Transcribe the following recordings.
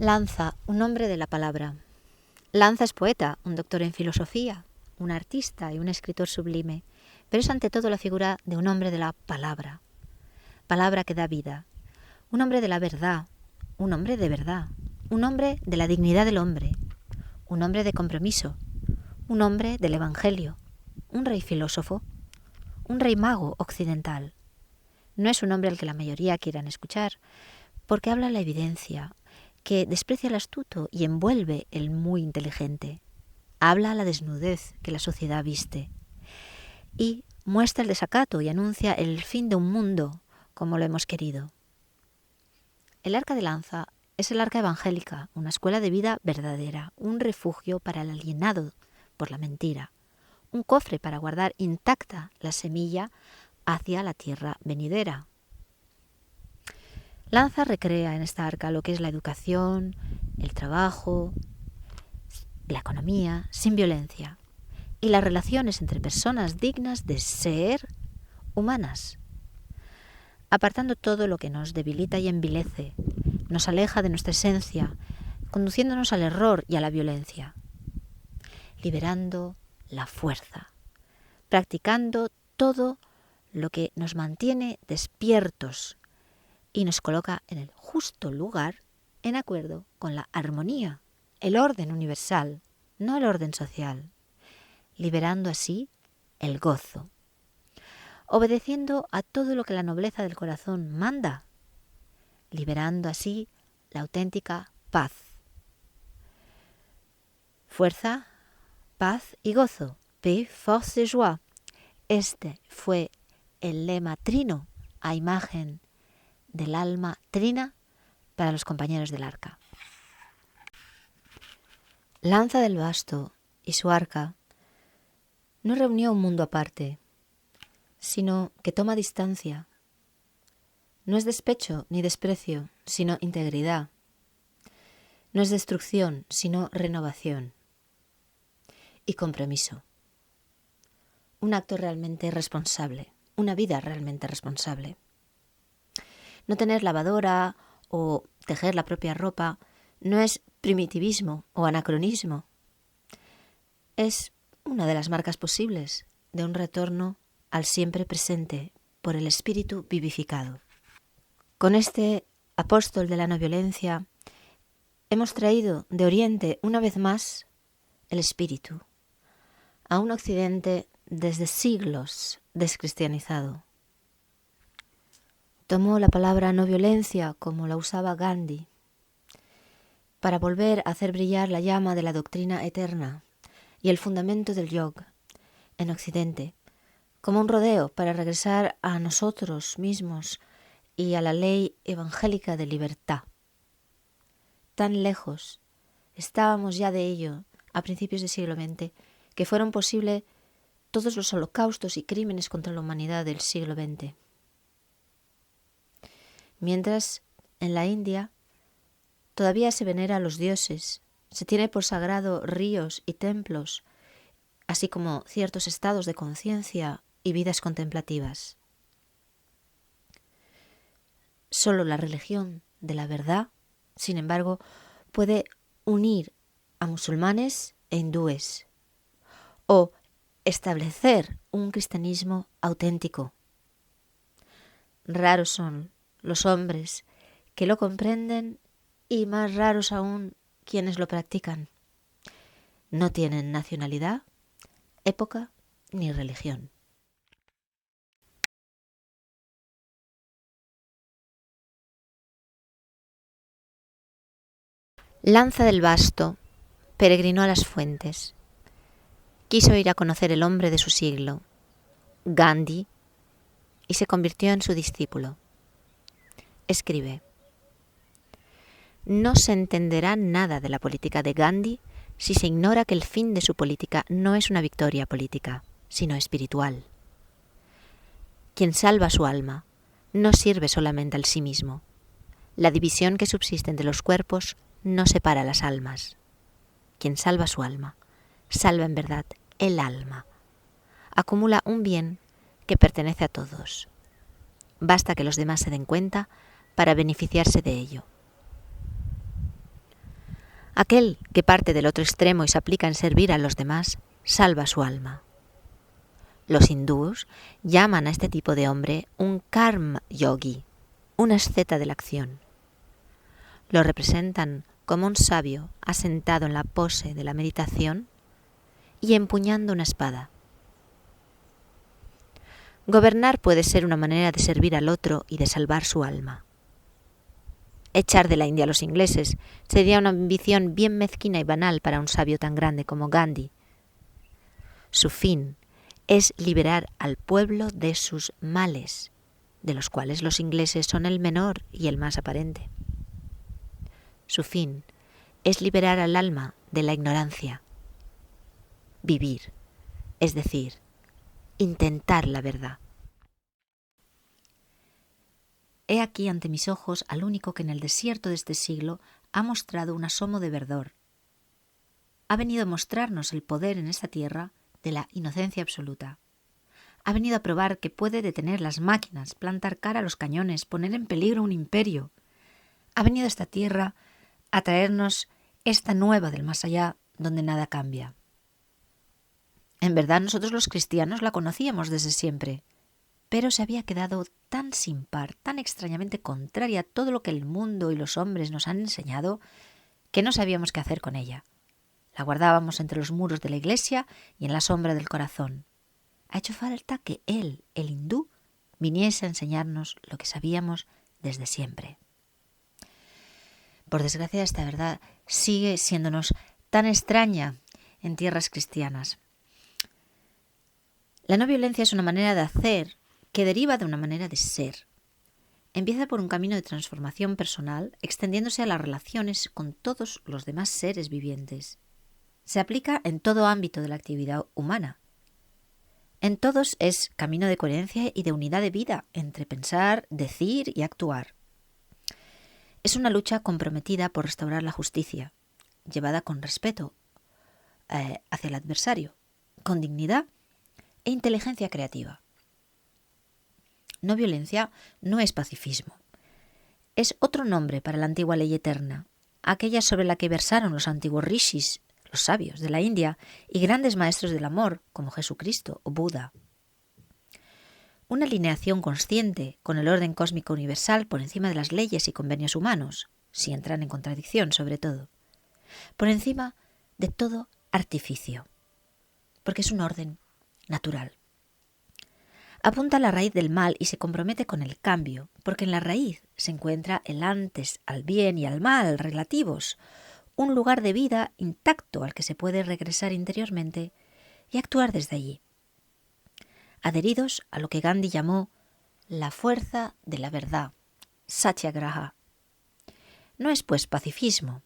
Lanza, un hombre de la palabra. Lanza es poeta, un doctor en filosofía, un artista y un escritor sublime, pero es ante todo la figura de un hombre de la palabra. Palabra que da vida. Un hombre de la verdad, un hombre de verdad, un hombre de la dignidad del hombre, un hombre de compromiso, un hombre del Evangelio, un rey filósofo, un rey mago occidental. No es un hombre al que la mayoría quieran escuchar, porque habla la evidencia, que desprecia al astuto y envuelve el muy inteligente. Habla la desnudez que la sociedad viste y muestra el desacato y anuncia el fin de un mundo como lo hemos querido. El arca de lanza es el arca evangélica, una escuela de vida verdadera, un refugio para el alienado por la mentira, un cofre para guardar intacta la semilla hacia la tierra venidera. Lanza recrea en esta arca lo que es la educación, el trabajo, la economía, sin violencia, y las relaciones entre personas dignas de ser humanas, apartando todo lo que nos debilita y envilece, nos aleja de nuestra esencia, conduciéndonos al error y a la violencia, liberando la fuerza, practicando todo lo que nos mantiene despiertos y nos coloca en el justo lugar en acuerdo con la armonía, el orden universal, no el orden social, liberando así el gozo, obedeciendo a todo lo que la nobleza del corazón manda, liberando así la auténtica paz. Fuerza, paz y gozo, paix, force et joie. Este fue el lema trino a imagen del alma trina para los compañeros del arca. Lanza del Basto y su arca no reunió un mundo aparte, sino que toma distancia. No es despecho ni desprecio, sino integridad. No es destrucción, sino renovación y compromiso. Un acto realmente responsable, una vida realmente responsable. No tener lavadora o tejer la propia ropa no es primitivismo o anacronismo. Es una de las marcas posibles de un retorno al siempre presente por el espíritu vivificado. Con este apóstol de la no violencia hemos traído de Oriente una vez más el espíritu a un Occidente desde siglos descristianizado. Tomó la palabra no violencia como la usaba Gandhi para volver a hacer brillar la llama de la doctrina eterna y el fundamento del yoga en Occidente, como un rodeo para regresar a nosotros mismos y a la ley evangélica de libertad. Tan lejos estábamos ya de ello a principios del siglo XX que fueron posibles todos los holocaustos y crímenes contra la humanidad del siglo XX. Mientras, en la India, todavía se venera a los dioses, se tiene por sagrado ríos y templos, así como ciertos estados de conciencia y vidas contemplativas. Solo la religión de la verdad, sin embargo, puede unir a musulmanes e hindúes, o establecer un cristianismo auténtico. Raros son los hombres que lo comprenden y más raros aún quienes lo practican. No tienen nacionalidad, época ni religión. Lanza del Basto peregrinó a las fuentes. Quiso ir a conocer el hombre de su siglo, Gandhi, y se convirtió en su discípulo. Escribe: no se entenderá nada de la política de Gandhi si se ignora que el fin de su política no es una victoria política, sino espiritual. Quien salva su alma no sirve solamente al sí mismo. La división que subsiste entre los cuerpos no separa las almas. Quien salva su alma, salva en verdad el alma. Acumula un bien que pertenece a todos. Basta que los demás se den cuenta para beneficiarse de ello. Aquel que parte del otro extremo y se aplica en servir a los demás, salva su alma. Los hindúes llaman a este tipo de hombre un karma yogi, un asceta de la acción. Lo representan como un sabio asentado en la pose de la meditación y empuñando una espada. Gobernar puede ser una manera de servir al otro y de salvar su alma. Echar de la India a los ingleses sería una ambición bien mezquina y banal para un sabio tan grande como Gandhi. Su fin es liberar al pueblo de sus males, de los cuales los ingleses son el menor y el más aparente. Su fin es liberar al alma de la ignorancia. Vivir, es decir, intentar la verdad. He aquí ante mis ojos al único que en el desierto de este siglo ha mostrado un asomo de verdor. Ha venido a mostrarnos el poder en esta tierra de la inocencia absoluta. Ha venido a probar que puede detener las máquinas, plantar cara a los cañones, poner en peligro un imperio. Ha venido a esta tierra a traernos esta nueva del más allá, donde nada cambia. En verdad nosotros los cristianos la conocíamos desde siempre, pero se había quedado tan sin par, tan extrañamente contraria a todo lo que el mundo y los hombres nos han enseñado, que no sabíamos qué hacer con ella. La guardábamos entre los muros de la iglesia y en la sombra del corazón. Ha hecho falta que él, el hindú, viniese a enseñarnos lo que sabíamos desde siempre. Por desgracia, esta verdad sigue siéndonos tan extraña en tierras cristianas. La no violencia es una manera de hacer que deriva de una manera de ser. Empieza por un camino de transformación personal, extendiéndose a las relaciones con todos los demás seres vivientes. Se aplica en todo ámbito de la actividad humana. En todos es camino de coherencia y de unidad de vida entre pensar, decir y actuar. Es una lucha comprometida por restaurar la justicia, llevada con respeto hacia el adversario, con dignidad e inteligencia creativa. No violencia no es pacifismo. Es otro nombre para la antigua ley eterna, aquella sobre la que versaron los antiguos rishis, los sabios de la India y grandes maestros del amor como Jesucristo o Buda. Una alineación consciente con el orden cósmico universal por encima de las leyes y convenios humanos, si entran en contradicción sobre todo. Por encima de todo artificio, porque es un orden natural. Apunta a la raíz del mal y se compromete con el cambio, porque en la raíz se encuentra el antes al bien y al mal relativos, un lugar de vida intacto al que se puede regresar interiormente y actuar desde allí. Adheridos a lo que Gandhi llamó la fuerza de la verdad, Satyagraha. No es pues pacifismo,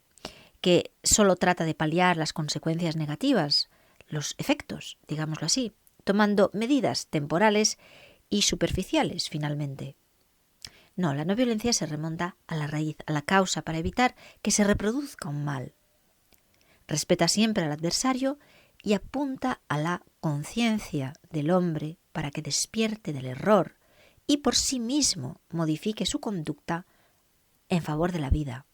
que solo trata de paliar las consecuencias negativas, los efectos, digámoslo así, tomando medidas temporales y superficiales finalmente. No, la no violencia se remonta a la raíz, a la causa, para evitar que se reproduzca un mal. Respeta siempre al adversario y apunta a la conciencia del hombre para que despierte del error y por sí mismo modifique su conducta en favor de la vida,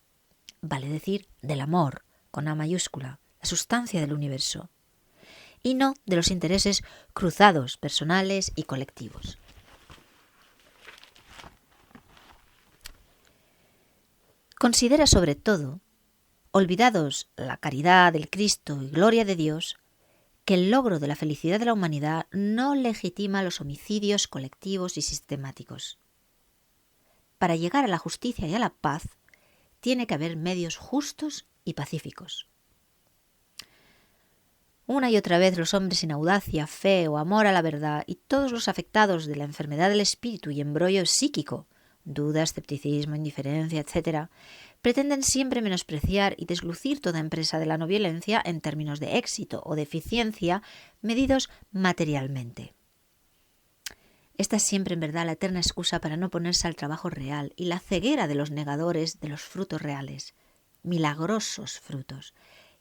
vale decir, del amor, con A mayúscula, la sustancia del universo, y no de los intereses cruzados, personales y colectivos. Considera sobre todo, olvidados la caridad del Cristo y gloria de Dios, que el logro de la felicidad de la humanidad no legitima los homicidios colectivos y sistemáticos. Para llegar a la justicia y a la paz, tiene que haber medios justos y pacíficos. Una y otra vez los hombres sin audacia, fe o amor a la verdad y todos los afectados de la enfermedad del espíritu y embrollo psíquico, duda, escepticismo, indiferencia, etc., pretenden siempre menospreciar y deslucir toda empresa de la no violencia en términos de éxito o de eficiencia medidos materialmente. Esta es siempre en verdad la eterna excusa para no ponerse al trabajo real y la ceguera de los negadores de los frutos reales, milagrosos frutos,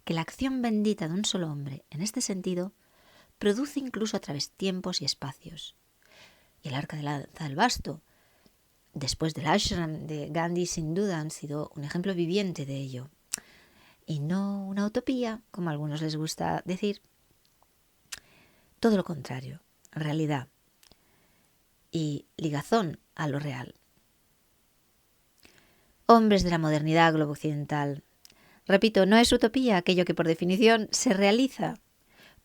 que la acción bendita de un solo hombre, en este sentido, produce incluso a través de tiempos y espacios. Y el arca de la danza del basto, después del ashram de Gandhi, sin duda han sido un ejemplo viviente de ello. y no una utopía, como a algunos les gusta decir. Todo lo contrario, realidad y ligazón a lo real. Hombres de la modernidad globo-occidental. Repito, no es utopía aquello que por definición se realiza.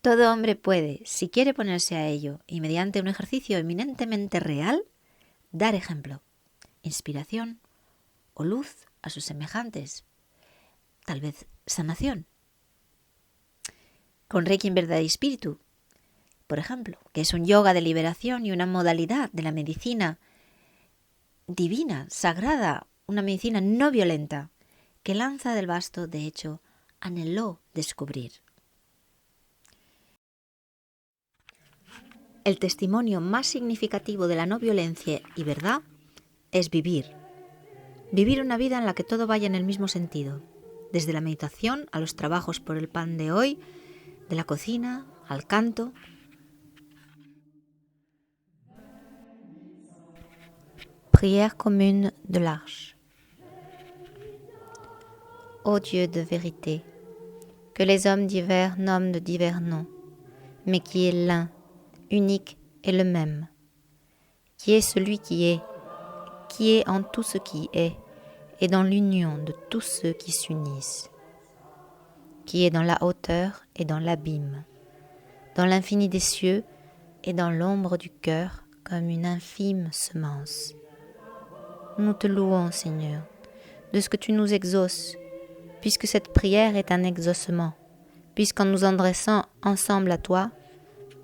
Todo hombre puede, si quiere ponerse a ello y mediante un ejercicio eminentemente real, dar ejemplo, inspiración o luz a sus semejantes, tal vez sanación. Con Reiki en verdad y espíritu, por ejemplo, que es un yoga de liberación y una modalidad de la medicina divina, sagrada, una medicina no violenta, que Lanza del Basto, de hecho, anheló descubrir. El testimonio más significativo de la no violencia y verdad es vivir. Vivir una vida en la que todo vaya en el mismo sentido, desde la meditación a los trabajos por el pan de hoy, de la cocina al canto. Prière commune de l'Arche. Ô Dieu de vérité, que les hommes divers nomment de divers noms, mais qui est l'un, unique et le même, qui est celui qui est en tout ce qui est, et dans l'union de tous ceux qui s'unissent, qui est dans la hauteur et dans l'abîme, dans l'infini des cieux et dans l'ombre du cœur comme une infime semence. Nous te louons, Seigneur, de ce que tu nous exauces, puisque cette prière est un exaucement, puisqu'en nous adressant ensemble à toi,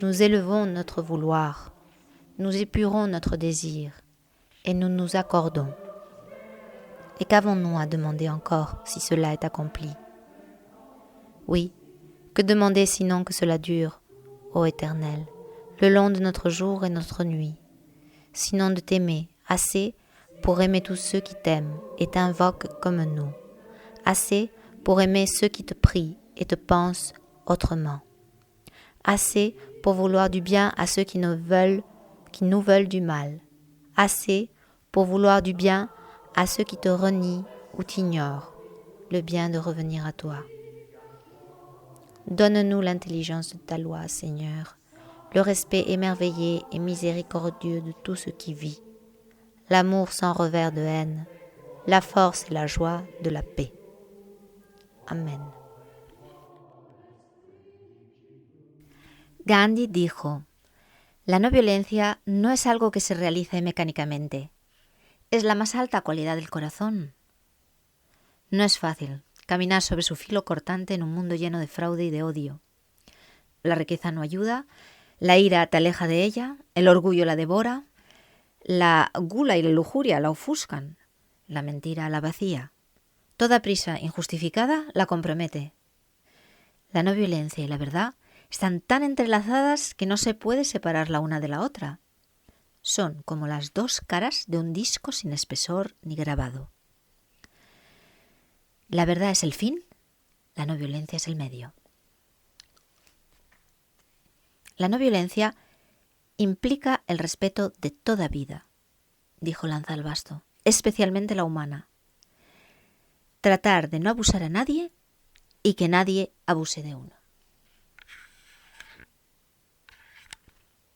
nous élevons notre vouloir, nous épurons notre désir, et nous nous accordons. Et qu'avons-nous à demander encore si cela est accompli? Oui, que demander sinon que cela dure, ô Éternel, le long de notre jour et notre nuit, sinon de t'aimer assez pour aimer tous ceux qui t'aiment et t'invoquent comme nous, assez pour aimer ceux qui te prient et te pensent autrement, assez pour vouloir du bien à ceux qui nous veulent du mal, assez pour vouloir du bien à ceux qui te renient ou t'ignorent, le bien de revenir à toi. Donne-nous l'intelligence de ta loi, Seigneur, le respect émerveillé et miséricordieux de tout ce qui vit, l'amour sans revers de haine, la force et la joie de la paix. Amén. Gandhi dijo: la no violencia no es algo que se realice mecánicamente, es la más alta cualidad del corazón. No es fácil caminar sobre su filo cortante en un mundo lleno de fraude y de odio. La riqueza no ayuda, la ira te aleja de ella, el orgullo la devora, la gula y la lujuria la ofuscan, la mentira la vacía. Toda prisa injustificada la compromete. La no violencia y la verdad están tan entrelazadas que no se puede separar la una de la otra. Son como las dos caras de un disco sin espesor ni grabado. La verdad es el fin, la no violencia es el medio. La no violencia implica el respeto de toda vida, dijo Lanza del Basto, especialmente la humana. Tratar de no abusar a nadie y que nadie abuse de uno.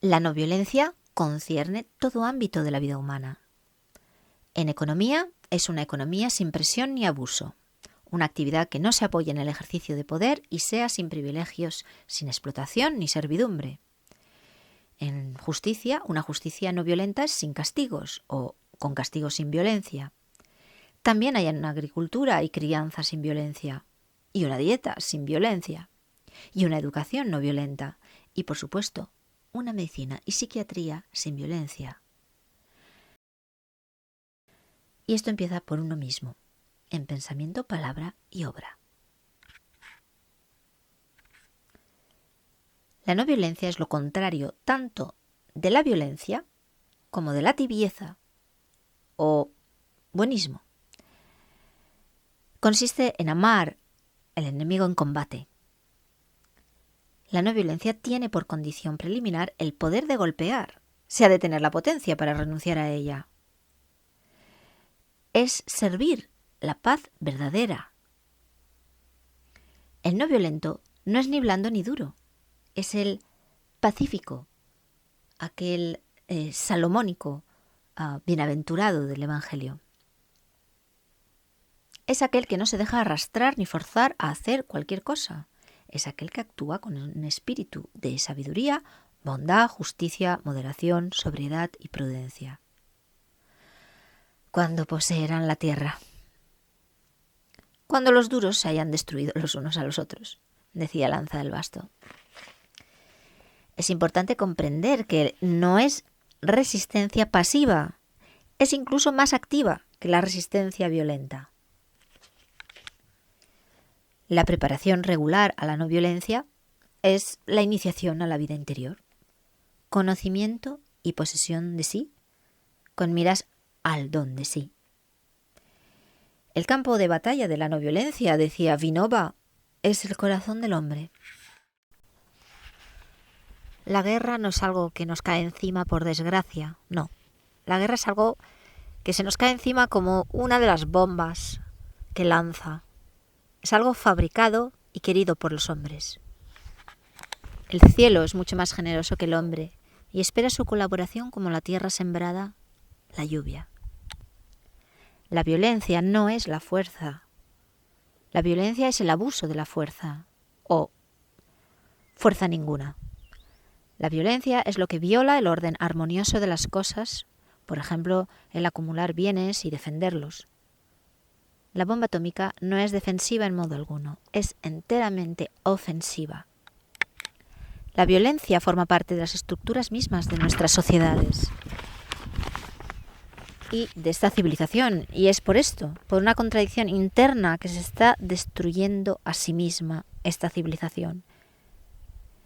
La no violencia concierne todo ámbito de la vida humana. En economía es una economía sin presión ni abuso, una actividad que no se apoya en el ejercicio de poder y sea sin privilegios, sin explotación ni servidumbre. En justicia, una justicia no violenta es sin castigos o con castigos sin violencia. También hay una agricultura y crianza sin violencia, y una dieta sin violencia, y una educación no violenta, y por supuesto, una medicina y psiquiatría sin violencia. Y esto empieza por uno mismo, en pensamiento, palabra y obra. La no violencia es lo contrario tanto de la violencia como de la tibieza o buenismo. Consiste en amar al enemigo en combate. La no violencia tiene por condición preliminar el poder de golpear. Se ha de tener la potencia para renunciar a ella. Es servir la paz verdadera. El no violento no es ni blando ni duro, es el pacífico, aquel salomónico, bienaventurado del Evangelio. Es aquel que no se deja arrastrar ni forzar a hacer cualquier cosa. Es aquel que actúa con un espíritu de sabiduría, bondad, justicia, moderación, sobriedad y prudencia. Cuando poseerán la tierra. Cuando los duros se hayan destruido los unos a los otros, decía Lanza del Basto. Es importante comprender que no es resistencia pasiva, es incluso más activa que la resistencia violenta. La preparación regular a la no violencia es la iniciación a la vida interior, conocimiento y posesión de sí, con miras al don de sí. El campo de batalla de la no violencia, decía Vinoba, es el corazón del hombre. La guerra no es algo que nos cae encima por desgracia, no. La guerra es algo que se nos cae encima como una de las bombas que lanza. Es algo fabricado y querido por los hombres. El cielo es mucho más generoso que el hombre y espera su colaboración como la tierra sembrada, la lluvia. La violencia no es la fuerza. La violencia es el abuso de la fuerza o fuerza ninguna. La violencia es lo que viola el orden armonioso de las cosas, por ejemplo, el acumular bienes y defenderlos. La bomba atómica no es defensiva en modo alguno, es enteramente ofensiva. La violencia forma parte de las estructuras mismas de nuestras sociedades y de esta civilización, y es por esto, por una contradicción interna, que se está destruyendo a sí misma esta civilización.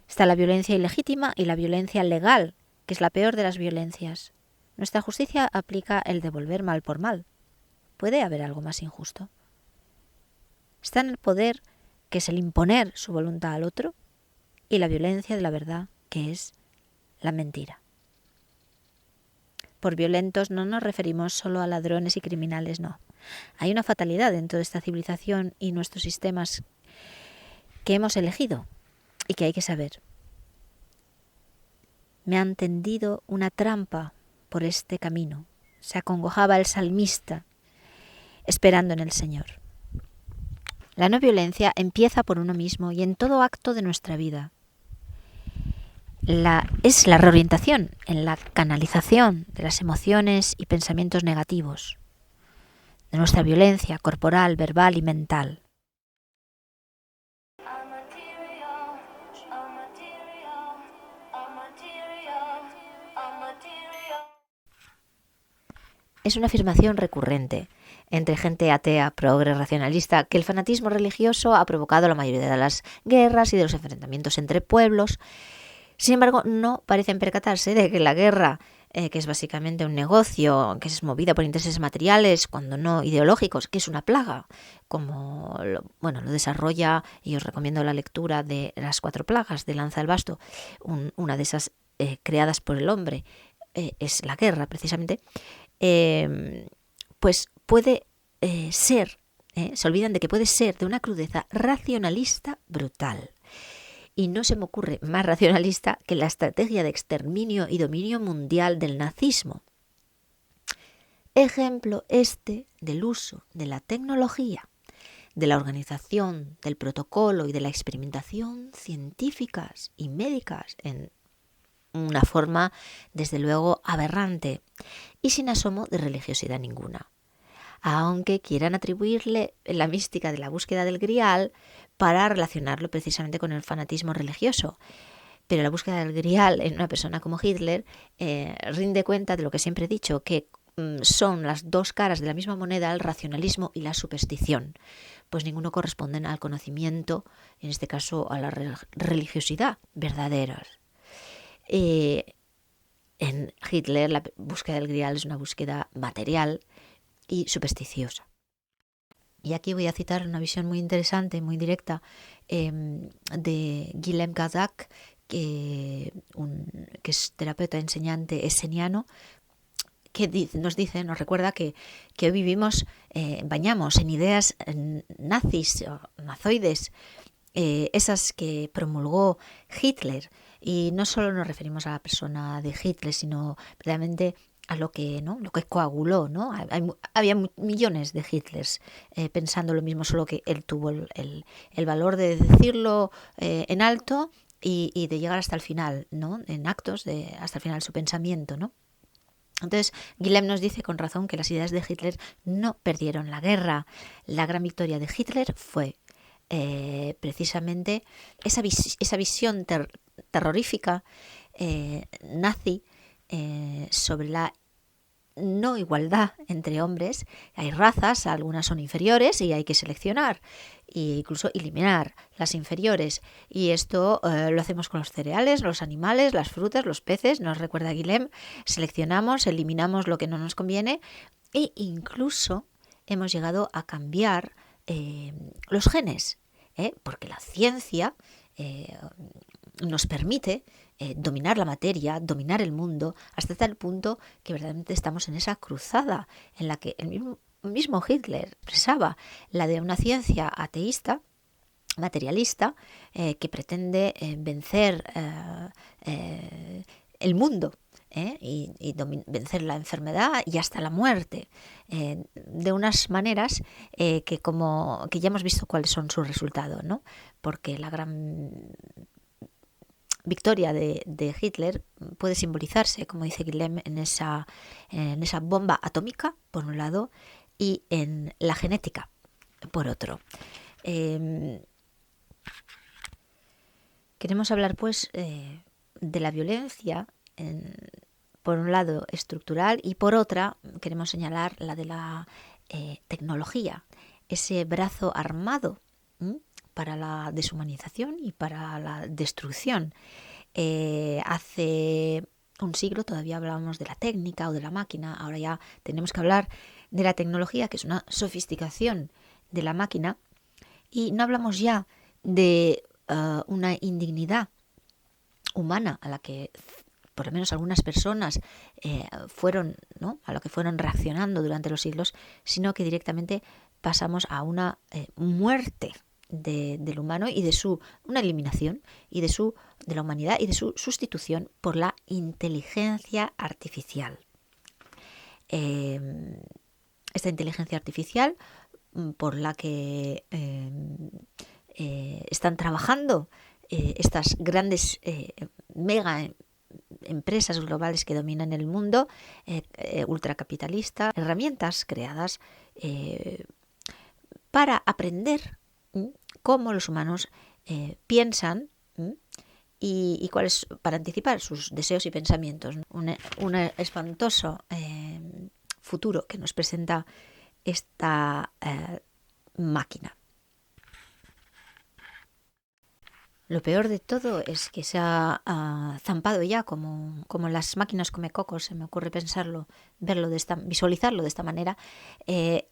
Está la violencia ilegítima y la violencia legal, que es la peor de las violencias. Nuestra justicia aplica el devolver mal por mal. ¿Puede haber algo más injusto? Está en el poder, que es el imponer su voluntad al otro, y la violencia de la verdad, que es la mentira. Por violentos no nos referimos solo a ladrones y criminales, no. Hay una fatalidad dentro de esta civilización y nuestros sistemas que hemos elegido y que hay que saber. Me han tendido una trampa por este camino. Se acongojaba el salmista, esperando en el Señor. La no violencia empieza por uno mismo y en todo acto de nuestra vida. Es la reorientación en la canalización de las emociones y pensamientos negativos, de nuestra violencia corporal, verbal y mental. Es una afirmación recurrente entre gente atea, progre, racionalista, que el fanatismo religioso ha provocado la mayoría de las guerras y de los enfrentamientos entre pueblos. Sin embargo, no parecen percatarse de que la guerra, que es básicamente un negocio, que es movida por intereses materiales, cuando no ideológicos, que es una plaga, como lo desarrolla, y os recomiendo la lectura de las 4 plagas de Lanza del Basto, una de esas creadas por el hombre, es la guerra precisamente, pues puede ser, se olvidan de que puede ser de una crudeza racionalista brutal. Y no se me ocurre más racionalista que la estrategia de exterminio y dominio mundial del nazismo. Ejemplo del uso de la tecnología, de la organización, del protocolo y de la experimentación científicas y médicas en una forma, desde luego, aberrante y sin asomo de religiosidad ninguna. Aunque quieran atribuirle la mística de la búsqueda del Grial para relacionarlo precisamente con el fanatismo religioso. Pero la búsqueda del Grial en una persona como Hitler rinde cuenta de lo que siempre he dicho, que son las dos caras de la misma moneda, el racionalismo y la superstición. Pues ninguno corresponden al conocimiento, en este caso a la religiosidad verdaderos. En Hitler la búsqueda del Grial es una búsqueda material y supersticiosa. Y aquí voy a citar una visión muy interesante, muy directa, de Guillem Kazak, que es terapeuta enseñante eseniano, que nos recuerda que hoy vivimos, bañamos en ideas nazis o nazoides, esas que promulgó Hitler. Y no solo nos referimos a la persona de Hitler, sino realmente a lo que, ¿no?, lo que coaguló, ¿no? Había millones de Hitlers pensando lo mismo, solo que él tuvo el valor de decirlo en alto y de llegar hasta el final, ¿no?, en actos, hasta el final de su pensamiento, ¿no? Entonces, Guillem nos dice con razón que las ideas de Hitler no perdieron la guerra. La gran victoria de Hitler fue precisamente esa visión terrorífica nazi sobre la no igualdad entre hombres. Hay razas, algunas son inferiores y hay que seleccionar e incluso eliminar las inferiores. Y esto lo hacemos con los cereales, los animales, las frutas, los peces. Nos recuerda Guillem, seleccionamos, eliminamos lo que no nos conviene e incluso hemos llegado a cambiar los genes, porque la ciencia nos permite dominar la materia, dominar el mundo, hasta tal punto que verdaderamente estamos en esa cruzada en la que el mismo Hitler expresaba, la de una ciencia ateísta, materialista, que pretende vencer el mundo, y vencer la enfermedad y hasta la muerte, de unas maneras que ya hemos visto cuáles son sus resultados, ¿no? Porque la gran victoria de Hitler puede simbolizarse, como dice Guillem, en esa bomba atómica, por un lado, y en la genética, por otro. Queremos hablar, pues, de la violencia, por un lado estructural, y por otra queremos señalar la de la tecnología, ese brazo armado para la deshumanización y para la destrucción. Hace un siglo todavía hablábamos de la técnica o de la máquina, ahora ya tenemos que hablar de la tecnología, que es una sofisticación de la máquina, y no hablamos ya de una indignidad humana a la que por lo menos algunas personas fueron, ¿no?, a lo que fueron reaccionando durante los siglos, sino que directamente pasamos a una muerte del humano y de una eliminación y de la humanidad y de su sustitución por la inteligencia artificial. Esta inteligencia artificial por la que están trabajando estas grandes mega empresas globales que dominan el mundo, ultracapitalistas, herramientas creadas para aprender cómo los humanos piensan y cuáles, para anticipar sus deseos y pensamientos. Un espantoso futuro que nos presenta esta máquina. Lo peor de todo es que se ha zampado ya, como las máquinas comecocos, se me ocurre pensarlo, visualizarlo de esta manera,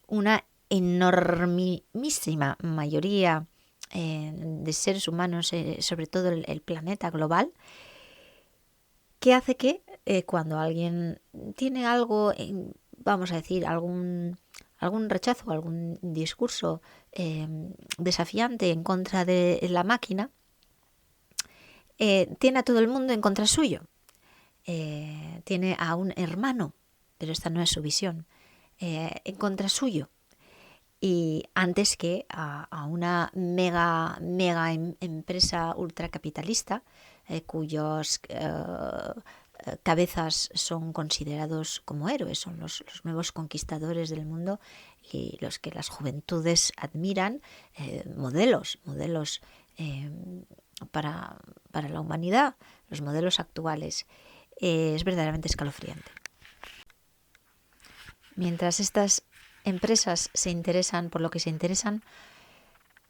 una enormísima mayoría de seres humanos, sobre todo el planeta global, que hace que cuando alguien tiene algo, vamos a decir, algún rechazo, algún discurso desafiante en contra de la máquina, tiene a todo el mundo en contra suyo. Tiene a un hermano, pero esta no es su visión, en contra suyo. Y antes que a una mega empresa ultracapitalista cuyos cabezas son considerados como héroes, son los nuevos conquistadores del mundo y los que las juventudes admiran, modelos para la humanidad, los modelos actuales. Es verdaderamente escalofriante. Mientras estas empresas se interesan por lo que se interesan,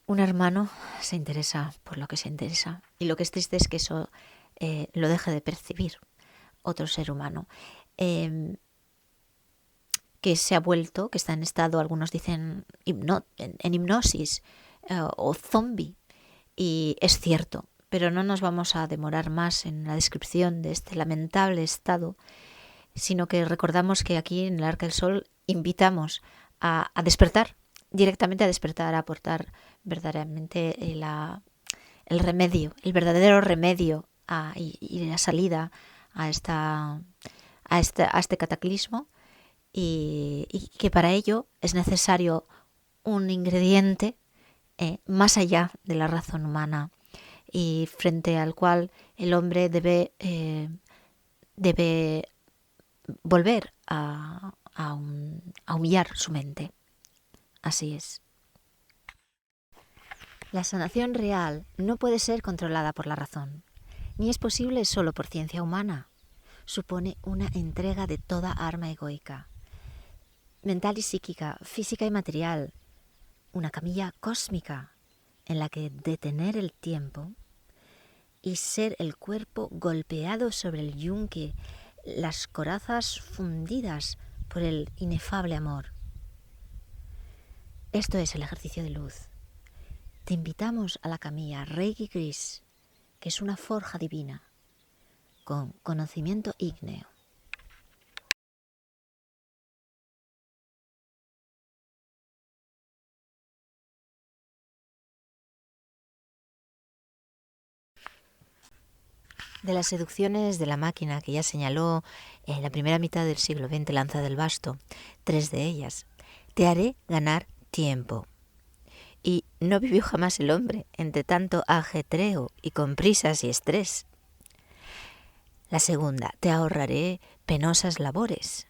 un hermano se interesa por lo que se interesa. Y lo que es triste es que eso lo deje de percibir otro ser humano. Que se ha vuelto, que está en estado, algunos dicen, en hipnosis o zombie. Y es cierto, pero no nos vamos a demorar más en la descripción de este lamentable estado, sino que recordamos que aquí en el Arca del Sol invitamos a despertar, directamente a despertar, a aportar verdaderamente la el remedio, el verdadero remedio y la salida a este cataclismo, y que para ello es necesario un ingrediente más allá de la razón humana, y frente al cual el hombre debe volver a humillar su mente. Así es. La sanación real no puede ser controlada por la razón, ni es posible solo por ciencia humana. Supone una entrega de toda arma egoica, mental y psíquica, física y material, una camilla cósmica en la que detener el tiempo y ser el cuerpo golpeado sobre el yunque, las corazas fundidas por el inefable amor. Esto es el ejercicio de luz. Te invitamos a la camilla Reiki Gris, que es una forja divina, con conocimiento ígneo. De las seducciones de la máquina que ya señaló en la primera mitad del siglo XX Lanza del Basto, 3 de ellas: te haré ganar tiempo. Y no vivió jamás el hombre entre tanto ajetreo y con prisas y estrés. La segunda: te ahorraré penosas labores.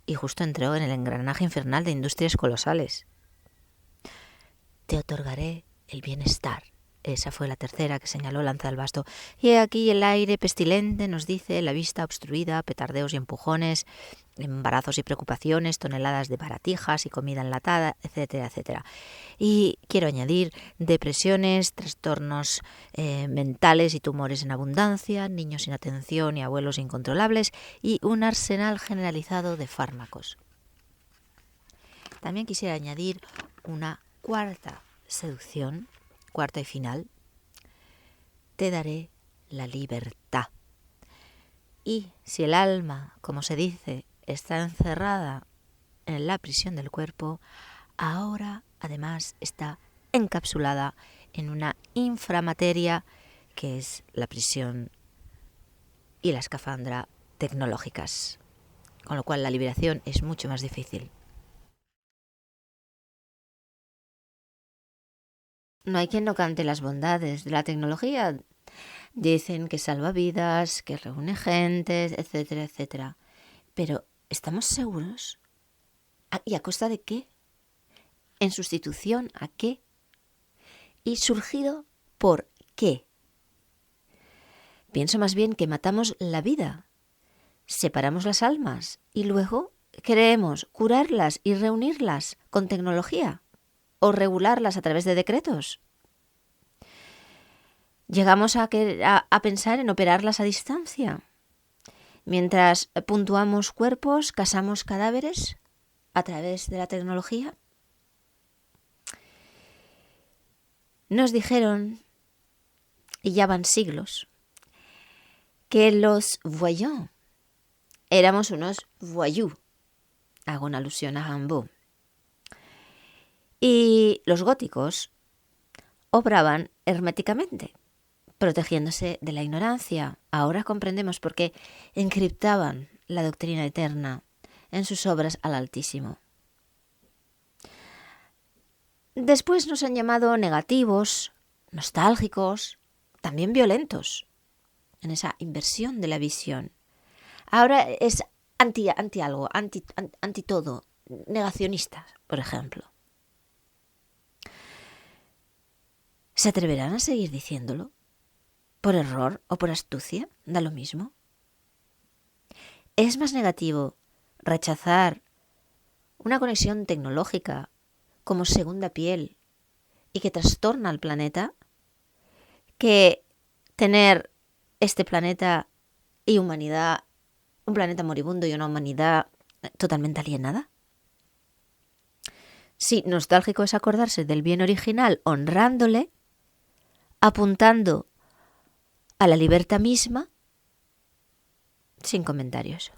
Y justo entró en el engranaje infernal de industrias colosales. Te otorgaré el bienestar. Esa fue la tercera que señaló Lanza del Basto. Y aquí el aire pestilente nos dice la vista obstruida, petardeos y empujones, embarazos y preocupaciones, toneladas de baratijas y comida enlatada, etcétera, etcétera. Y quiero añadir depresiones, trastornos mentales y tumores en abundancia, niños sin atención y abuelos incontrolables, y un arsenal generalizado de fármacos. También quisiera añadir una cuarta seducción, cuarta y final: te daré la libertad. Y si el alma, como se dice, está encerrada en la prisión del cuerpo, ahora además está encapsulada en una inframateria que es la prisión y la escafandra tecnológicas, con lo cual la liberación es mucho más difícil. No hay quien no cante las bondades de la tecnología. Dicen que salva vidas, que reúne gentes, etcétera, etcétera. Pero ¿estamos seguros? ¿Y a costa de qué? ¿En sustitución a qué? ¿Y surgido por qué? Pienso más bien que matamos la vida, separamos las almas y luego queremos curarlas y reunirlas con tecnología o regularlas a través de decretos. Llegamos a pensar en operarlas a distancia. Mientras puntuamos cuerpos, casamos cadáveres a través de la tecnología. Nos dijeron, y ya van siglos, que los voyants éramos unos voyous. Hago una alusión a Rimbaud. Y los góticos obraban herméticamente, protegiéndose de la ignorancia. Ahora comprendemos por qué encriptaban la doctrina eterna en sus obras al Altísimo. Después nos han llamado negativos, nostálgicos, también violentos, en esa inversión de la visión. Ahora es anti algo, anti todo, negacionistas, por ejemplo. ¿Se atreverán a seguir diciéndolo? ¿Por error o por astucia? Da lo mismo. ¿Es más negativo rechazar una conexión tecnológica como segunda piel y que trastorna al planeta que tener este planeta y humanidad, un planeta moribundo y una humanidad totalmente alienada? Sí, nostálgico es acordarse del bien original, honrándole, apuntando a la libertad misma, sin comentarios.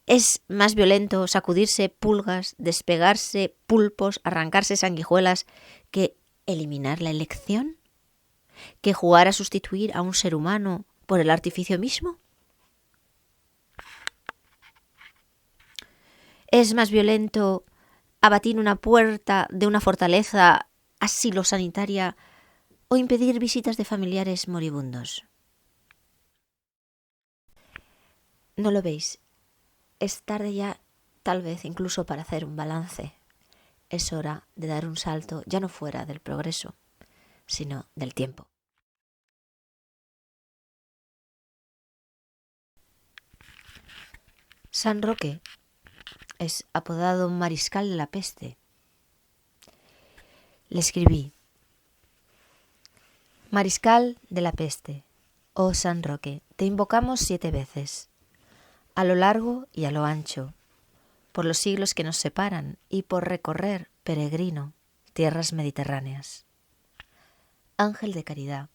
Es más violento sacudirse pulgas, despegarse pulpos, arrancarse sanguijuelas, que eliminar la elección? ¿Que jugar a sustituir a un ser humano por el artificio mismo? ¿Es más violento abatir una puerta de una fortaleza asilo-sanitaria o impedir visitas de familiares moribundos? ¿No lo veis? Es tarde ya, tal vez incluso para hacer un balance. Es hora de dar un salto ya no fuera del progreso, sino del tiempo. San Roque es apodado Mariscal de la Peste. Le escribí: Mariscal de la Peste, oh San Roque, te invocamos 7 veces, a lo largo y a lo ancho, por los siglos que nos separan y por recorrer, peregrino, tierras mediterráneas. Ángel de caridad,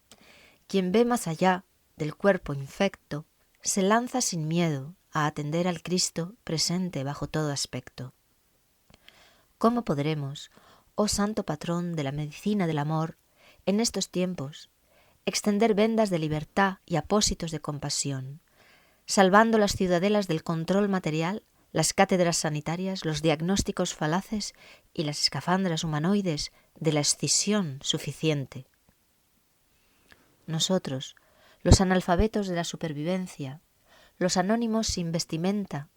quien ve más allá del cuerpo infecto, se lanza sin miedo a atender al Cristo presente bajo todo aspecto. ¿Cómo podremos, oh santo patrón de la medicina del amor, en estos tiempos, extender vendas de libertad y apósitos de compasión, salvando las ciudadelas del control material, las cátedras sanitarias, los diagnósticos falaces y las escafandras humanoides de la escisión suficiente? Nosotros, los analfabetos de la supervivencia, los anónimos sin vestimenta,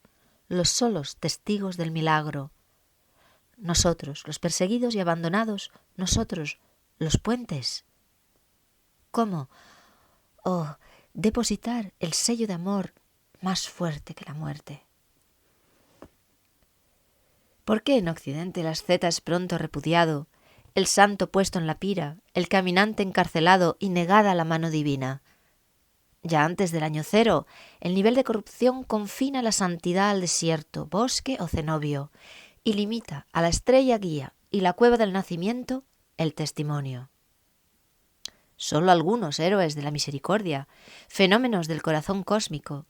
los solos testigos del milagro, nosotros, los perseguidos y abandonados, nosotros, los puentes. ¿Cómo? Oh, depositar el sello de amor más fuerte que la muerte. ¿Por qué en Occidente el asceta es pronto repudiado, el santo puesto en la pira, el caminante encarcelado y negada la mano divina? Ya antes del año 0, el nivel de corrupción confina la santidad al desierto, bosque o cenobio, y limita a la estrella guía y la cueva del nacimiento el testimonio. Solo algunos héroes de la misericordia, fenómenos del corazón cósmico,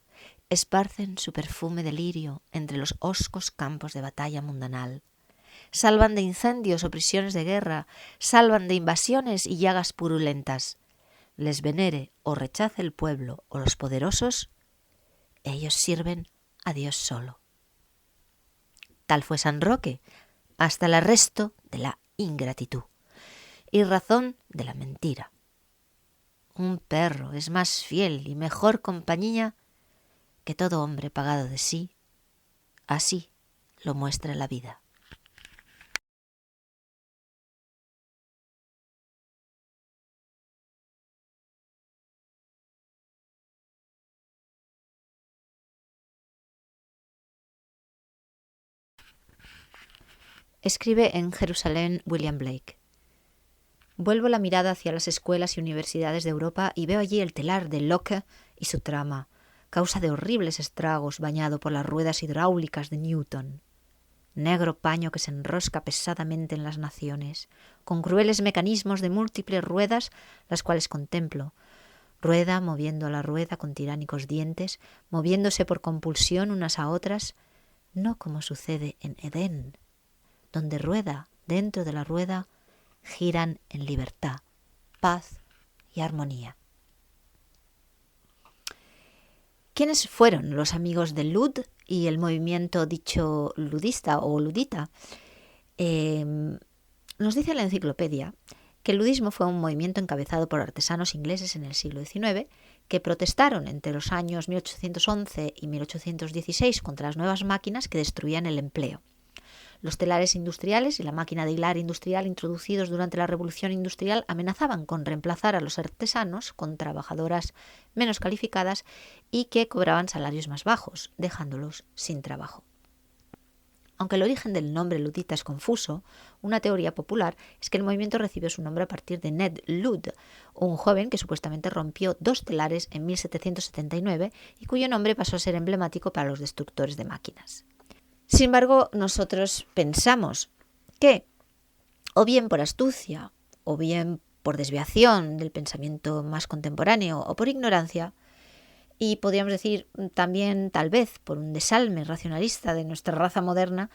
esparcen su perfume de lirio entre los hoscos campos de batalla mundanal. Salvan de incendios o prisiones de guerra, salvan de invasiones y llagas purulentas. Les venere o rechace el pueblo o los poderosos, ellos sirven a Dios solo. Tal fue San Roque, hasta el arresto de la ingratitud y razón de la mentira. Un perro es más fiel y mejor compañía que todo hombre pagado de sí. Así lo muestra la vida. Escribe en Jerusalén William Blake: vuelvo la mirada hacia las escuelas y universidades de Europa y veo allí el telar de Locke y su trama, causa de horribles estragos bañado por las ruedas hidráulicas de Newton. Negro paño que se enrosca pesadamente en las naciones, con crueles mecanismos de múltiples ruedas, las cuales contemplo. Rueda moviendo a la rueda con tiránicos dientes, moviéndose por compulsión unas a otras, no como sucede en Edén, donde rueda dentro de la rueda giran en libertad, paz y armonía. ¿Quiénes fueron los amigos de Lud y el movimiento dicho ludista o ludita? Nos dice la enciclopedia que el ludismo fue un movimiento encabezado por artesanos ingleses en el siglo XIX que protestaron entre los años 1811 y 1816 contra las nuevas máquinas que destruían el empleo. Los telares industriales y la máquina de hilar industrial introducidos durante la Revolución Industrial amenazaban con reemplazar a los artesanos con trabajadoras menos calificadas y que cobraban salarios más bajos, dejándolos sin trabajo. Aunque el origen del nombre ludita es confuso, una teoría popular es que el movimiento recibió su nombre a partir de Ned Ludd, un joven que supuestamente rompió 2 telares en 1779 y cuyo nombre pasó a ser emblemático para los destructores de máquinas. Sin embargo, nosotros pensamos que, o bien por astucia, o bien por desviación del pensamiento más contemporáneo, o por ignorancia, y podríamos decir también, tal vez, por un desalme racionalista de nuestra raza moderna,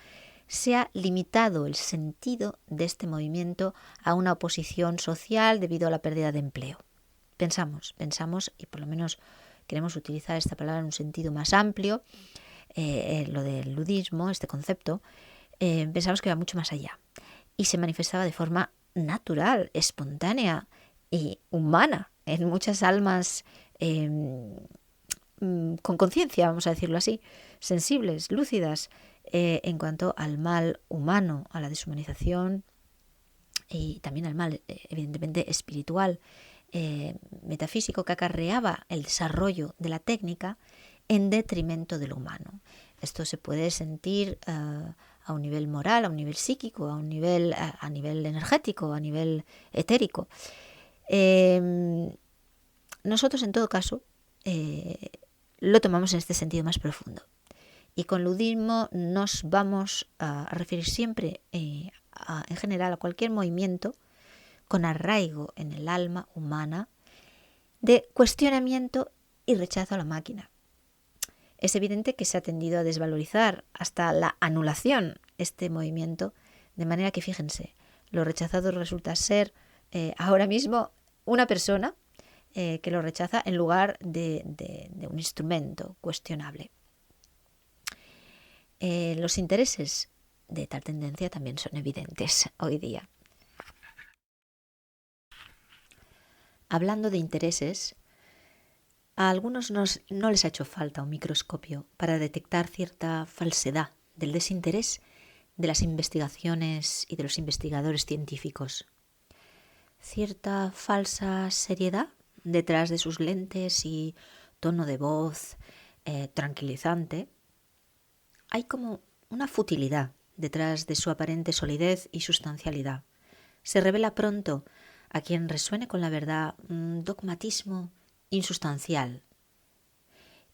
se ha limitado el sentido de este movimiento a una oposición social debido a la pérdida de empleo. Pensamos, y por lo menos queremos utilizar esta palabra en un sentido más amplio, lo del ludismo, este concepto, pensamos que va mucho más allá y se manifestaba de forma natural, espontánea y humana en muchas almas con conciencia, vamos a decirlo así, sensibles, lúcidas, en cuanto al mal humano, a la deshumanización y también al mal, evidentemente, espiritual, metafísico, que acarreaba el desarrollo de la técnica en detrimento de lo humano. Esto se puede sentir a un nivel moral, a un nivel psíquico, a nivel energético, a nivel etérico. Nosotros, en todo caso, lo tomamos en este sentido más profundo. Y con ludismo nos vamos a referir siempre, en general, a cualquier movimiento con arraigo en el alma humana de cuestionamiento y rechazo a la máquina. Es evidente que se ha tendido a desvalorizar hasta la anulación este movimiento, de manera que, fíjense, lo rechazado resulta ser ahora mismo una persona que lo rechaza en lugar de un instrumento cuestionable. Los intereses de tal tendencia también son evidentes hoy día. Hablando de intereses, a algunos no les ha hecho falta un microscopio para detectar cierta falsedad del desinterés de las investigaciones y de los investigadores científicos. Cierta falsa seriedad detrás de sus lentes y tono de voz tranquilizante. Hay como una futilidad detrás de su aparente solidez y sustancialidad. Se revela pronto a quien resuene con la verdad un dogmatismo insustancial.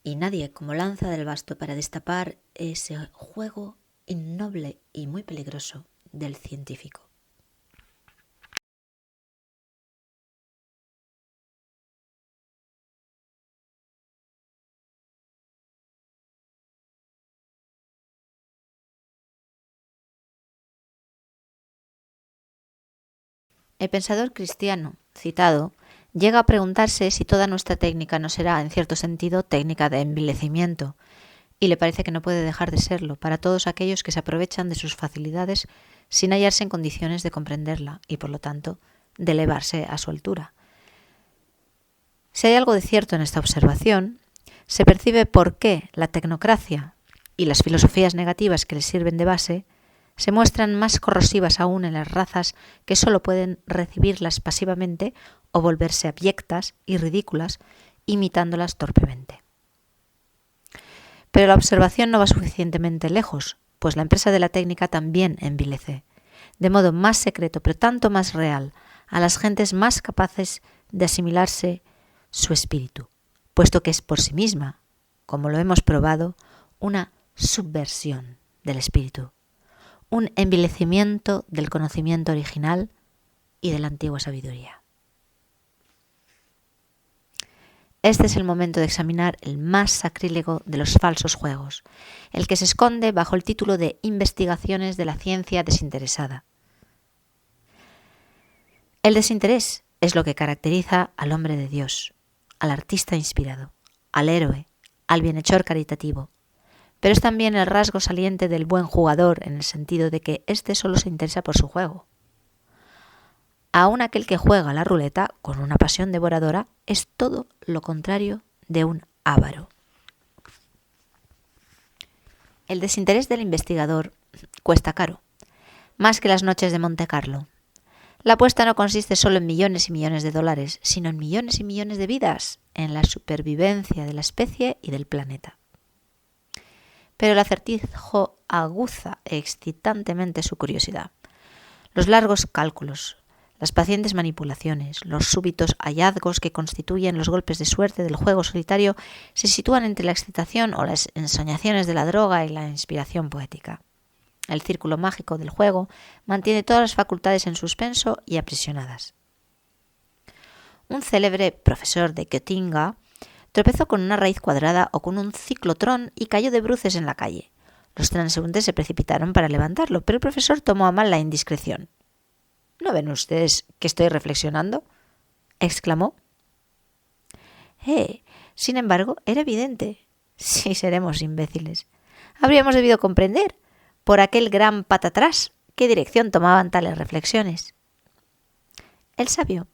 Y nadie como lanza del basto para destapar ese juego innoble y muy peligroso del científico. El pensador cristiano citado llega a preguntarse si toda nuestra técnica no será, en cierto sentido, técnica de envilecimiento, y le parece que no puede dejar de serlo para todos aquellos que se aprovechan de sus facilidades sin hallarse en condiciones de comprenderla y, por lo tanto, de elevarse a su altura. Si hay algo de cierto en esta observación, se percibe por qué la tecnocracia y las filosofías negativas que les sirven de base se muestran más corrosivas aún en las razas que solo pueden recibirlas pasivamente o volverse abyectas y ridículas imitándolas torpemente. Pero la observación no va suficientemente lejos, pues la empresa de la técnica también envilece, de modo más secreto pero tanto más real, a las gentes más capaces de asimilarse su espíritu, puesto que es por sí misma, como lo hemos probado, una subversión del espíritu, un envilecimiento del conocimiento original y de la antigua sabiduría. Este es el momento de examinar el más sacrílego de los falsos juegos, el que se esconde bajo el título de Investigaciones de la ciencia desinteresada. El desinterés es lo que caracteriza al hombre de Dios, al artista inspirado, al héroe, al bienhechor caritativo, pero es también el rasgo saliente del buen jugador en el sentido de que éste solo se interesa por su juego. Aún aquel que juega a la ruleta con una pasión devoradora es todo lo contrario de un avaro. El desinterés del investigador cuesta caro, más que las noches de Monte Carlo. La apuesta no consiste solo en millones y millones de dólares, sino en millones y millones de vidas, en la supervivencia de la especie y del planeta. Pero el acertijo aguza excitantemente su curiosidad. Los largos cálculos, las pacientes manipulaciones, los súbitos hallazgos que constituyen los golpes de suerte del juego solitario se sitúan entre la excitación o las ensoñaciones de la droga y la inspiración poética. El círculo mágico del juego mantiene todas las facultades en suspenso y aprisionadas. Un célebre profesor de Göttingen tropezó con una raíz cuadrada o con un ciclotrón y cayó de bruces en la calle. Los transeúntes se precipitaron para levantarlo, pero el profesor tomó a mal la indiscreción. ¿No ven ustedes que estoy reflexionando?, exclamó. Sin embargo, era evidente. Sí, seremos imbéciles. Habríamos debido comprender, por aquel gran patatrás, qué dirección tomaban tales reflexiones. El sabio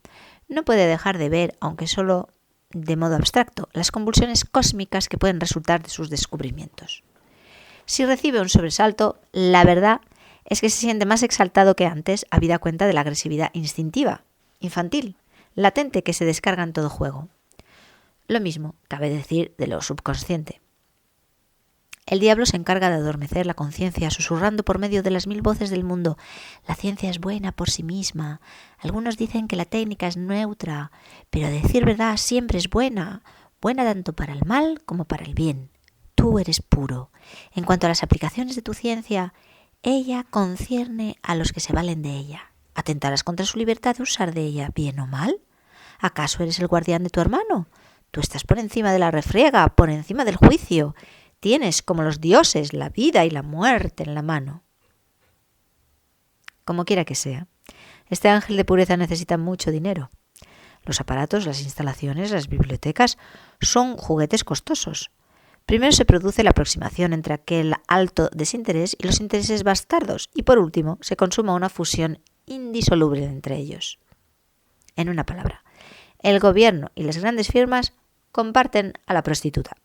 no puede dejar de ver, aunque solo de modo abstracto, las convulsiones cósmicas que pueden resultar de sus descubrimientos. Si recibe un sobresalto, la verdad es que se siente más exaltado que antes, habida cuenta de la agresividad instintiva, infantil, latente que se descarga en todo juego. Lo mismo cabe decir de lo subconsciente. El diablo se encarga de adormecer la conciencia, susurrando por medio de las 1000 voces del mundo: la ciencia es buena por sí misma. Algunos dicen que la técnica es neutra, pero a decir verdad siempre es buena, buena tanto para el mal como para el bien. Tú eres puro. En cuanto a las aplicaciones de tu ciencia, ella concierne a los que se valen de ella. ¿Atentarás contra su libertad de usar de ella, bien o mal? ¿Acaso eres el guardián de tu hermano? Tú estás por encima de la refriega, por encima del juicio. Tienes, como los dioses, la vida y la muerte en la mano. Como quiera que sea, este ángel de pureza necesita mucho dinero. Los aparatos, las instalaciones, las bibliotecas son juguetes costosos. Primero se produce la aproximación entre aquel alto desinterés y los intereses bastardos, y por último se consuma una fusión indisoluble entre ellos. En una palabra, el gobierno y las grandes firmas comparten a la prostituta.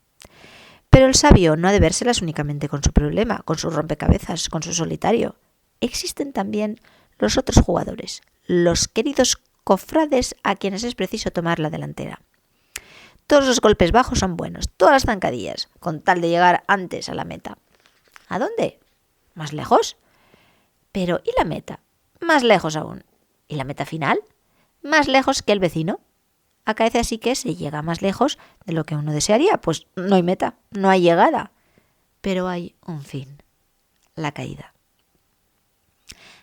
Pero el sabio no ha de vérselas únicamente con su problema, con su rompecabezas, con su solitario. Existen también los otros jugadores, los queridos cofrades a quienes es preciso tomar la delantera. Todos los golpes bajos son buenos, todas las zancadillas, con tal de llegar antes a la meta. ¿A dónde? ¿Más lejos? Pero ¿y la meta? Más lejos aún. ¿Y la meta final? Más lejos que el vecino. Acaece así que se llega más lejos de lo que uno desearía, pues no hay meta, no hay llegada. Pero hay un fin, la caída.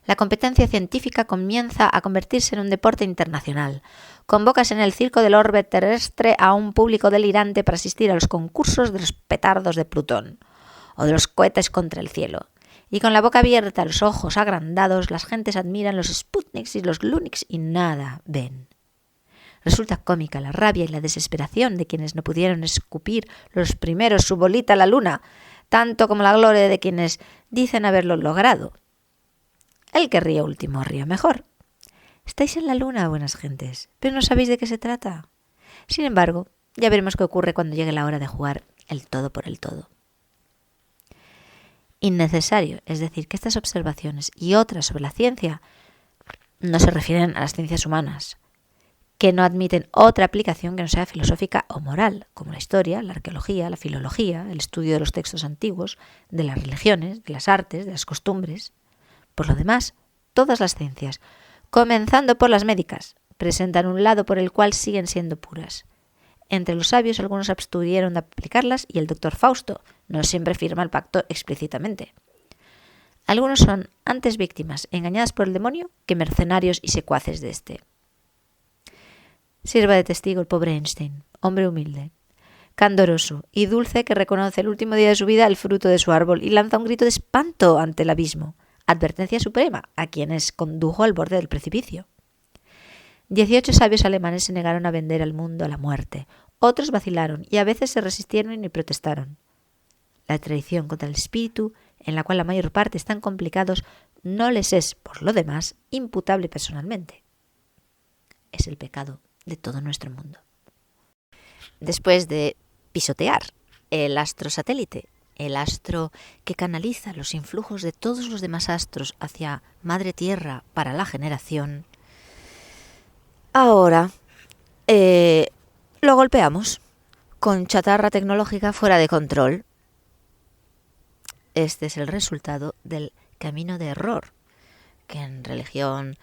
La competencia científica comienza a convertirse en un deporte internacional. Convocas en el circo del orbe terrestre a un público delirante para asistir a los concursos de los petardos de Plutón o de los cohetes contra el cielo. Y con la boca abierta, los ojos agrandados, las gentes admiran los Sputniks y los Luniks y nada ven. Resulta cómica la rabia y la desesperación de quienes no pudieron escupir los primeros su bolita a la luna, tanto como la gloria de quienes dicen haberlo logrado. El que ríe último ríe mejor. Estáis en la luna, buenas gentes, pero no sabéis de qué se trata. Sin embargo, ya veremos qué ocurre cuando llegue la hora de jugar el todo por el todo. Innecesario, es decir, que estas observaciones y otras sobre la ciencia no se refieren a las ciencias humanas, que no admiten otra aplicación que no sea filosófica o moral, como la historia, la arqueología, la filología, el estudio de los textos antiguos, de las religiones, de las artes, de las costumbres. Por lo demás, todas las ciencias, comenzando por las médicas, presentan un lado por el cual siguen siendo puras. Entre los sabios algunos abstuvieron de aplicarlas y el doctor Fausto no siempre firma el pacto explícitamente. Algunos son antes víctimas engañadas por el demonio que mercenarios y secuaces de éste. Sirva de testigo el pobre Einstein, hombre humilde, candoroso y dulce que reconoce el último día de su vida el fruto de su árbol y lanza un grito de espanto ante el abismo, advertencia suprema a quienes condujo al borde del precipicio. 18 sabios alemanes se negaron a vender al mundo a la muerte, otros vacilaron y a veces se resistieron y protestaron. La traición contra el espíritu, en la cual la mayor parte están complicados, no les es, por lo demás, imputable personalmente. Es el pecado de todo nuestro mundo. Después de pisotear el astro satélite, el astro que canaliza los influjos de todos los demás astros hacia Madre Tierra para la generación, ahora lo golpeamos con chatarra tecnológica fuera de control. Este es el resultado del camino de error, que en religión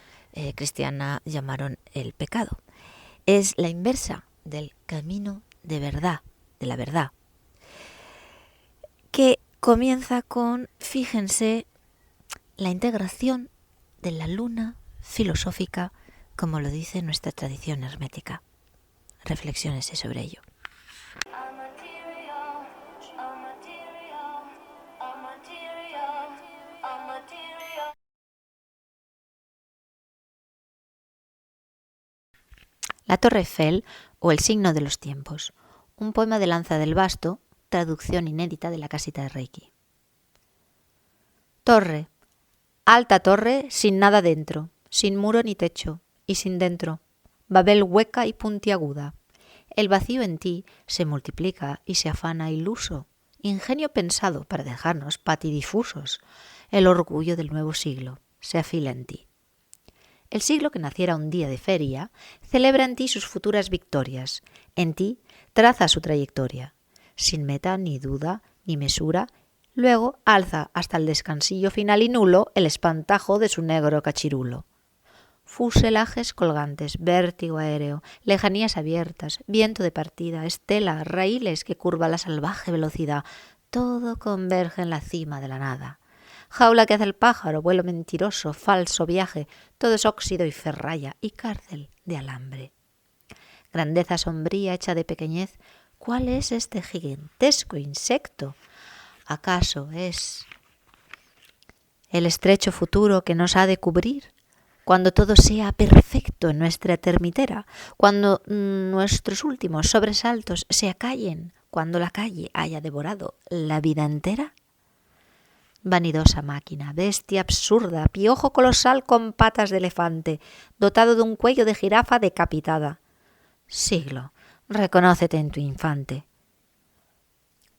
cristiana llamaron el pecado. Es la inversa del camino de verdad, de la verdad, que comienza con, fíjense, la integración de la luna filosófica, como lo dice nuestra tradición hermética. Reflexiónese sobre ello. A material, La Torre Eiffel o El signo de los tiempos, un poema de Lanza del Basto, traducción inédita de la casita de Reiki. Torre, alta torre sin nada dentro, sin muro ni techo, y sin dentro, Babel hueca y puntiaguda. El vacío en ti se multiplica y se afana iluso, ingenio pensado para dejarnos patidifusos. El orgullo del nuevo siglo se afila en ti. El siglo que naciera un día de feria celebra en ti sus futuras victorias, en ti traza su trayectoria, sin meta ni duda ni mesura, luego alza hasta el descansillo final y nulo el espantajo de su negro cachirulo. Fuselajes colgantes, vértigo aéreo, lejanías abiertas, viento de partida, estela, raíles que curva la salvaje velocidad, todo converge en la cima de la nada. Jaula que hace el pájaro, vuelo mentiroso, falso viaje, todo es óxido y ferralla y cárcel de alambre. Grandeza sombría hecha de pequeñez, ¿cuál es este gigantesco insecto? ¿Acaso es el estrecho futuro que nos ha de cubrir? Cuando todo sea perfecto en nuestra termitera, cuando nuestros últimos sobresaltos se acallen, cuando la calle haya devorado la vida entera. Vanidosa máquina, bestia absurda, piojo colosal con patas de elefante, dotado de un cuello de jirafa decapitada. Siglo, reconócete en tu infante.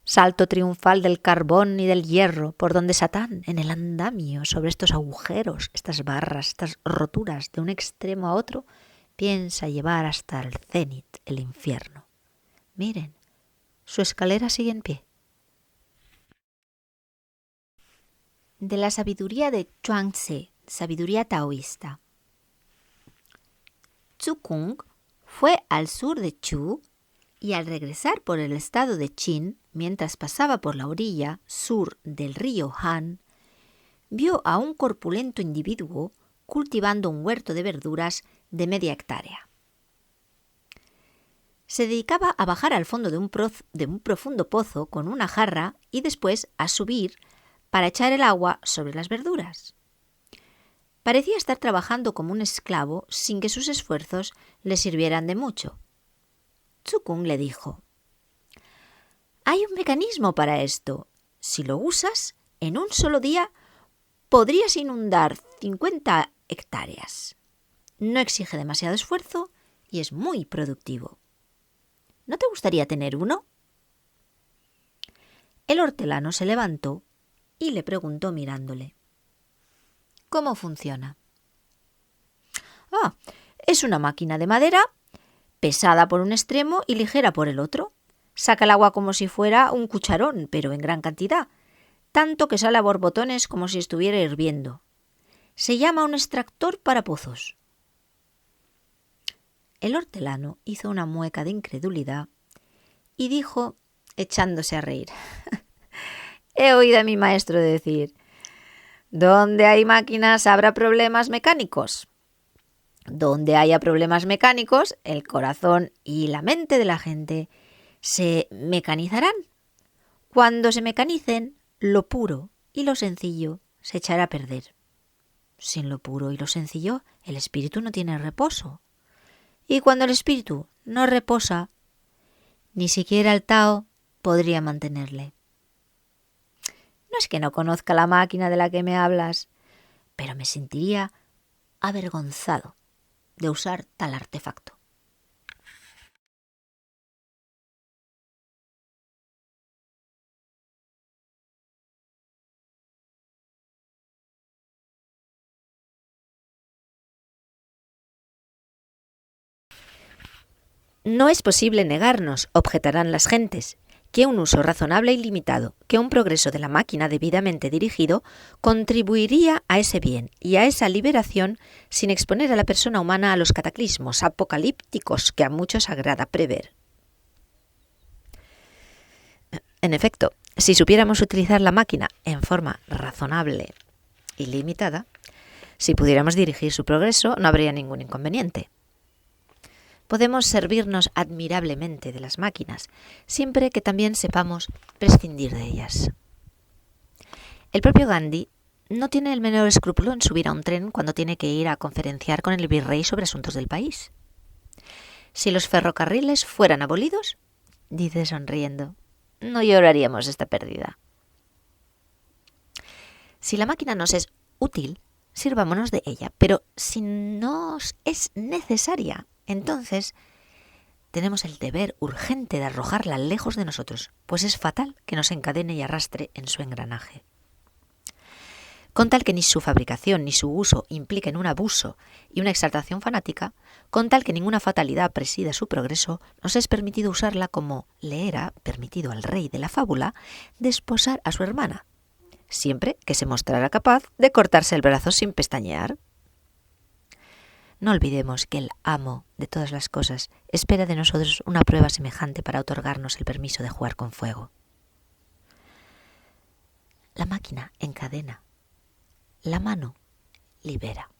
Salto triunfal del carbón y del hierro, por donde Satán, en el andamio, sobre estos agujeros, estas barras, estas roturas, de un extremo a otro, piensa llevar hasta el cenit el infierno. Miren, su escalera sigue en pie. De la sabiduría de Chuang-Tze, sabiduría taoísta. Tzu Kung fue al sur de Chu y al regresar por el estado de Qin, mientras pasaba por la orilla sur del río Han, vio a un corpulento individuo cultivando un huerto de verduras de media hectárea. Se dedicaba a bajar al fondo de un profundo pozo con una jarra y después a subir para echar el agua sobre las verduras. Parecía estar trabajando como un esclavo sin que sus esfuerzos le sirvieran de mucho. Tzu Kung le dijo: «Hay un mecanismo para esto. Si lo usas, en un solo día podrías inundar 50 hectáreas. No exige demasiado esfuerzo y es muy productivo. ¿No te gustaría tener uno?» El hortelano se levantó y le preguntó mirándole: «¿Cómo funciona?» Es una máquina de madera, pesada por un extremo y ligera por el otro. Saca el agua como si fuera un cucharón, pero en gran cantidad, tanto que sale a borbotones como si estuviera hirviendo. Se llama un extractor para pozos». El hortelano hizo una mueca de incredulidad y dijo, echándose a reír: «He oído a mi maestro decir: donde hay máquinas habrá problemas mecánicos. Donde haya problemas mecánicos, el corazón y la mente de la gente se mecanizarán. Cuando se mecanicen, lo puro y lo sencillo se echará a perder. Sin lo puro y lo sencillo, el espíritu no tiene reposo. Y cuando el espíritu no reposa, ni siquiera el Tao podría mantenerle. No es que no conozca la máquina de la que me hablas, pero me sentiría avergonzado de usar tal artefacto». No es posible negarnos, objetarán las gentes, que un uso razonable y limitado, que un progreso de la máquina debidamente dirigido, contribuiría a ese bien y a esa liberación sin exponer a la persona humana a los cataclismos apocalípticos que a muchos agrada prever. En efecto, si supiéramos utilizar la máquina en forma razonable y limitada, si pudiéramos dirigir su progreso, no habría ningún inconveniente. Podemos servirnos admirablemente de las máquinas, siempre que también sepamos prescindir de ellas. El propio Gandhi no tiene el menor escrúpulo en subir a un tren cuando tiene que ir a conferenciar con el virrey sobre asuntos del país. Si los ferrocarriles fueran abolidos, dice sonriendo, no lloraríamos esta pérdida. Si la máquina nos es útil, sirvámonos de ella, pero si nos es necesaria, entonces tenemos el deber urgente de arrojarla lejos de nosotros, pues es fatal que nos encadene y arrastre en su engranaje. Con tal que ni su fabricación ni su uso impliquen un abuso y una exaltación fanática, con tal que ninguna fatalidad presida su progreso, nos es permitido usarla como le era permitido al rey de la fábula desposar a su hermana, siempre que se mostrara capaz de cortarse el brazo sin pestañear. No olvidemos que el amo de todas las cosas espera de nosotros una prueba semejante para otorgarnos el permiso de jugar con fuego. La máquina encadena. La mano libera.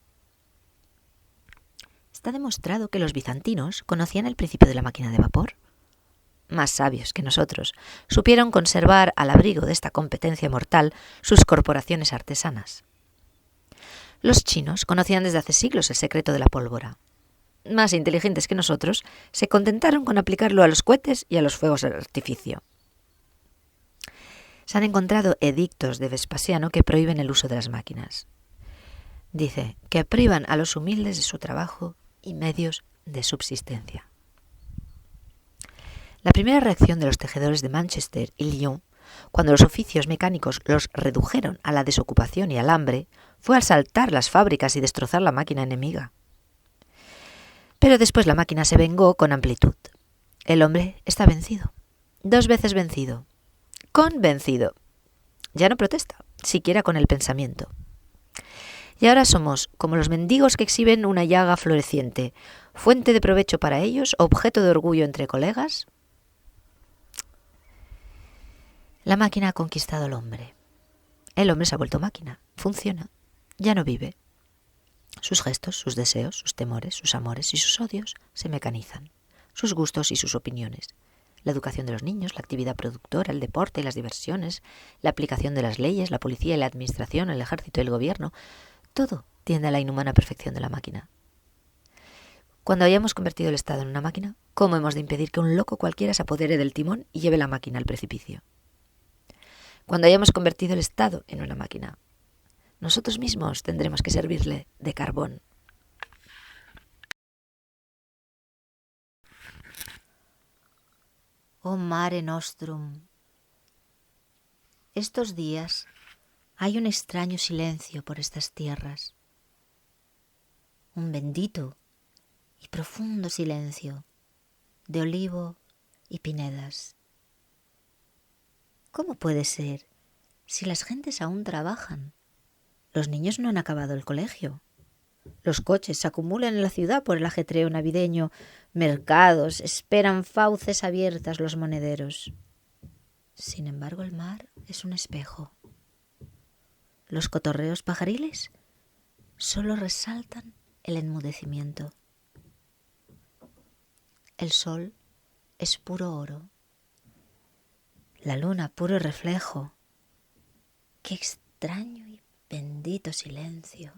Está demostrado que los bizantinos conocían el principio de la máquina de vapor. Más sabios que nosotros, supieron conservar al abrigo de esta competencia mortal sus corporaciones artesanas. Los chinos conocían desde hace siglos el secreto de la pólvora. Más inteligentes que nosotros, se contentaron con aplicarlo a los cohetes y a los fuegos de artificio. Se han encontrado edictos de Vespasiano que prohíben el uso de las máquinas. Dice que privan a los humildes de su trabajo y medios de subsistencia. La primera reacción de los tejedores de Manchester y Lyon, cuando los oficios mecánicos los redujeron a la desocupación y al hambre, fue asaltar las fábricas y destrozar la máquina enemiga. Pero después la máquina se vengó con amplitud. El hombre está vencido, 2 veces vencido, convencido. Ya no protesta, siquiera con el pensamiento. Y ahora somos como los mendigos que exhiben una llaga floreciente, fuente de provecho para ellos, objeto de orgullo entre colegas. La máquina ha conquistado al hombre. El hombre se ha vuelto máquina, funciona, ya no vive. Sus gestos, sus deseos, sus temores, sus amores y sus odios se mecanizan, sus gustos y sus opiniones. La educación de los niños, la actividad productora, el deporte y las diversiones, la aplicación de las leyes, la policía y la administración, el ejército y el gobierno, todo tiende a la inhumana perfección de la máquina. Cuando hayamos convertido el Estado en una máquina, ¿cómo hemos de impedir que un loco cualquiera se apodere del timón y lleve la máquina al precipicio? Cuando hayamos convertido el Estado en una máquina, nosotros mismos tendremos que servirle de carbón. Oh Mare Nostrum, estos días hay un extraño silencio por estas tierras, un bendito y profundo silencio de olivo y pinedas. ¿Cómo puede ser si las gentes aún trabajan? Los niños no han acabado el colegio. Los coches se acumulan en la ciudad por el ajetreo navideño. Mercados esperan fauces abiertas los monederos. Sin embargo, el mar es un espejo. Los cotorreos pajariles solo resaltan el enmudecimiento. El sol es puro oro. La luna puro reflejo. ¡Qué extraño y bendito silencio!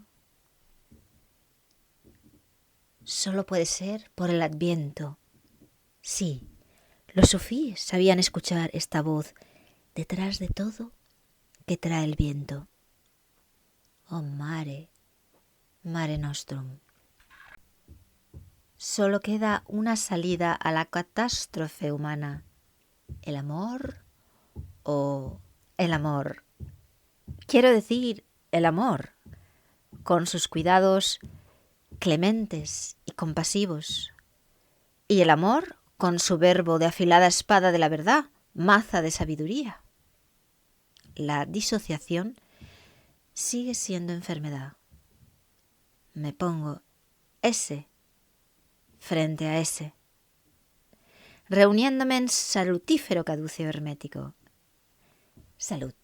Solo puede ser por el Adviento. Sí, los sufíes sabían escuchar esta voz detrás de todo que trae el viento. Oh Mare, Mare Nostrum. Solo queda una salida a la catástrofe humana. El amor o el amor. Quiero decir, el amor, con sus cuidados clementes y compasivos, y el amor con su verbo de afilada espada de la verdad, maza de sabiduría. La disociación sigue siendo enfermedad. Me pongo ese frente a ese, reuniéndome en salutífero caduceo hermético. Salud.